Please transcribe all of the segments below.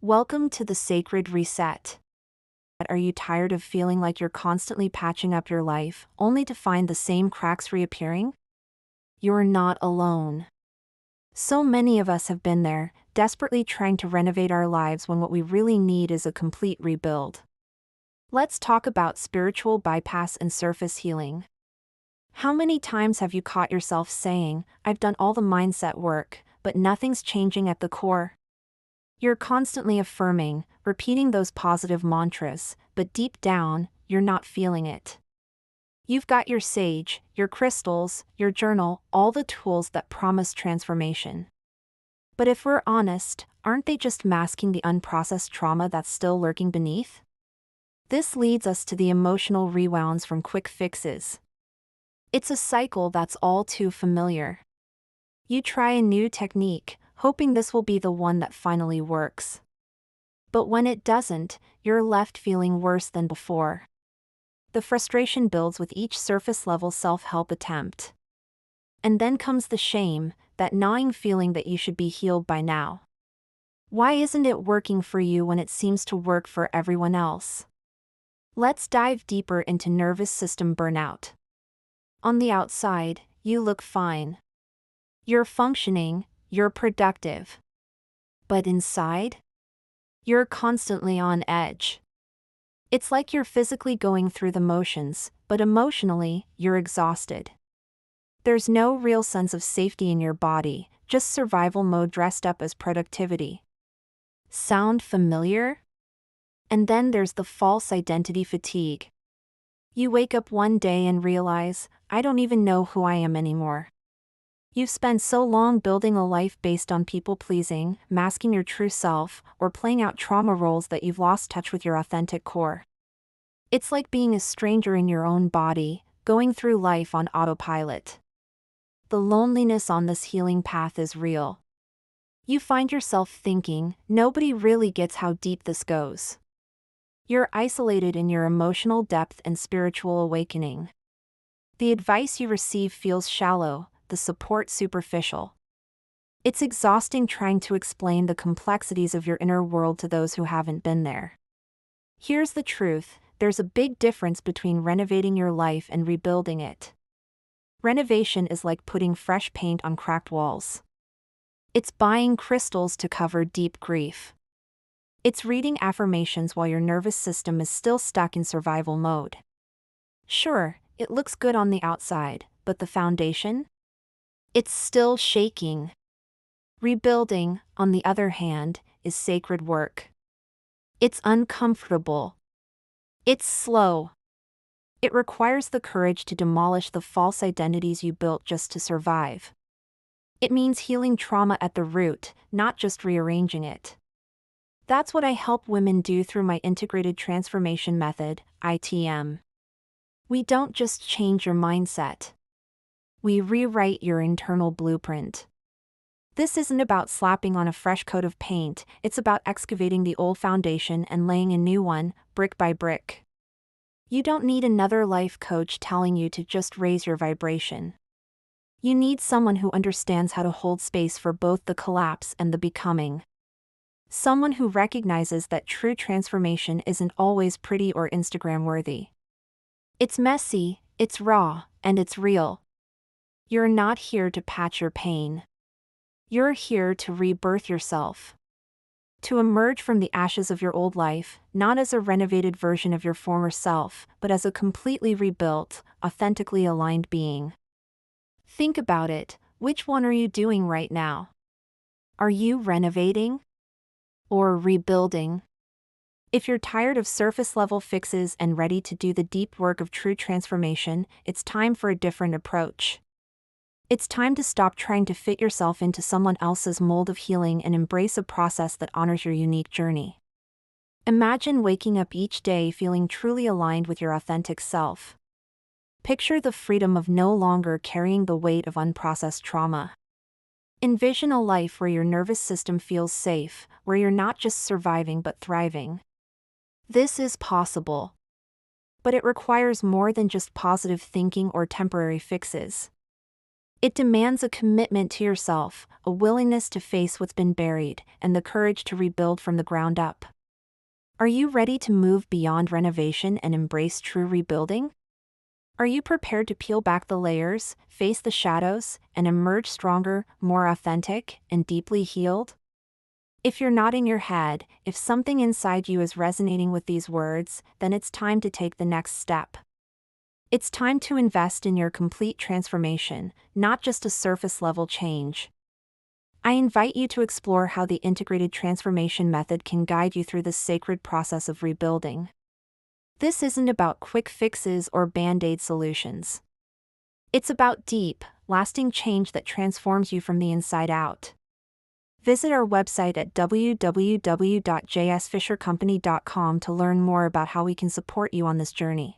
Welcome to the Sacred Reset. Are you tired of feeling like you're constantly patching up your life, only to find the same cracks reappearing? You're not alone. So many of us have been there, desperately trying to renovate our lives when what we really need is a complete rebuild. Let's talk about spiritual bypass and surface healing. How many times have you caught yourself saying, "I've done all the mindset work, but nothing's changing at the core"? You're constantly affirming, repeating those positive mantras, but deep down, you're not feeling it. You've got your sage, your crystals, your journal, all the tools that promise transformation. But if we're honest, aren't they just masking the unprocessed trauma that's still lurking beneath? This leads us to the emotional rewounds from quick fixes. It's a cycle that's all too familiar. You try a new technique, hoping this will be the one that finally works. But when it doesn't, you're left feeling worse than before. The frustration builds with each surface-level self-help attempt. And then comes the shame, that gnawing feeling that you should be healed by now. Why isn't it working for you when it seems to work for everyone else? Let's dive deeper into nervous system burnout. On the outside, you look fine. You're functioning, you're productive. But inside? You're constantly on edge. It's like you're physically going through the motions, but emotionally, you're exhausted. There's no real sense of safety in your body, just survival mode dressed up as productivity. Sound familiar? And then there's the false identity fatigue. You wake up one day and realize, I don't even know who I am anymore. You've spent so long building a life based on people-pleasing, masking your true self, or playing out trauma roles that you've lost touch with your authentic core. It's like being a stranger in your own body, going through life on autopilot. The loneliness on this healing path is real. You find yourself thinking, nobody really gets how deep this goes. You're isolated in your emotional depth and spiritual awakening. The advice you receive feels shallow, the support superficial. It's exhausting trying to explain the complexities of your inner world to those who haven't been there. Here's the truth, there's a big difference between renovating your life and rebuilding it. Renovation is like putting fresh paint on cracked walls. It's buying crystals to cover deep grief. It's reading affirmations while your nervous system is still stuck in survival mode. Sure, it looks good on the outside, but the foundation? It's still shaking. Rebuilding, on the other hand, is sacred work. It's uncomfortable. It's slow. It requires the courage to demolish the false identities you built just to survive. It means healing trauma at the root, not just rearranging it. That's what I help women do through my integrated transformation method, ITM. We don't just change your mindset. We rewrite your internal blueprint. This isn't about slapping on a fresh coat of paint, it's about excavating the old foundation and laying a new one, brick by brick. You don't need another life coach telling you to just raise your vibration. You need someone who understands how to hold space for both the collapse and the becoming. Someone who recognizes that true transformation isn't always pretty or Instagram-worthy. It's messy, it's raw, and it's real. You're not here to patch your pain. You're here to rebirth yourself. To emerge from the ashes of your old life, not as a renovated version of your former self, but as a completely rebuilt, authentically aligned being. Think about it, which one are you doing right now? Are you renovating? Or rebuilding? If you're tired of surface-level fixes and ready to do the deep work of true transformation, it's time for a different approach. It's time to stop trying to fit yourself into someone else's mold of healing and embrace a process that honors your unique journey. Imagine waking up each day feeling truly aligned with your authentic self. Picture the freedom of no longer carrying the weight of unprocessed trauma. Envision a life where your nervous system feels safe, where you're not just surviving but thriving. This is possible. But it requires more than just positive thinking or temporary fixes. It demands a commitment to yourself, a willingness to face what's been buried, and the courage to rebuild from the ground up. Are you ready to move beyond renovation and embrace true rebuilding? Are you prepared to peel back the layers, face the shadows, and emerge stronger, more authentic, and deeply healed? If you're nodding your head, if something inside you is resonating with these words, then it's time to take the next step. It's time to invest in your complete transformation, not just a surface-level change. I invite you to explore how the integrated transformation method can guide you through this sacred process of rebuilding. This isn't about quick fixes or band-aid solutions. It's about deep, lasting change that transforms you from the inside out. Visit our website at www.jsfishercompany.com to learn more about how we can support you on this journey.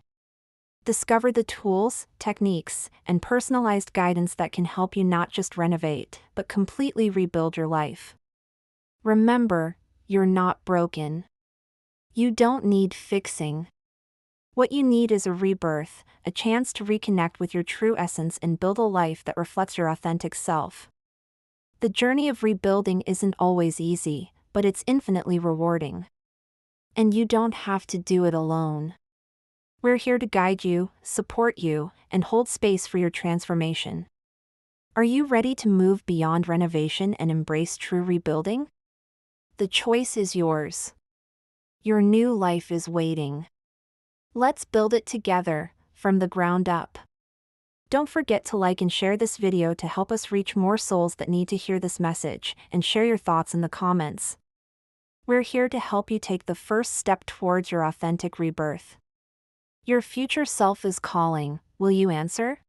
Discover the tools, techniques, and personalized guidance that can help you not just renovate, but completely rebuild your life. Remember, you're not broken. You don't need fixing. What you need is a rebirth, a chance to reconnect with your true essence and build a life that reflects your authentic self. The journey of rebuilding isn't always easy, but it's infinitely rewarding. And you don't have to do it alone. We're here to guide you, support you, and hold space for your transformation. Are you ready to move beyond renovation and embrace true rebuilding? The choice is yours. Your new life is waiting. Let's build it together, from the ground up. Don't forget to like and share this video to help us reach more souls that need to hear this message, and share your thoughts in the comments. We're here to help you take the first step towards your authentic rebirth. Your future self is calling. Will you answer?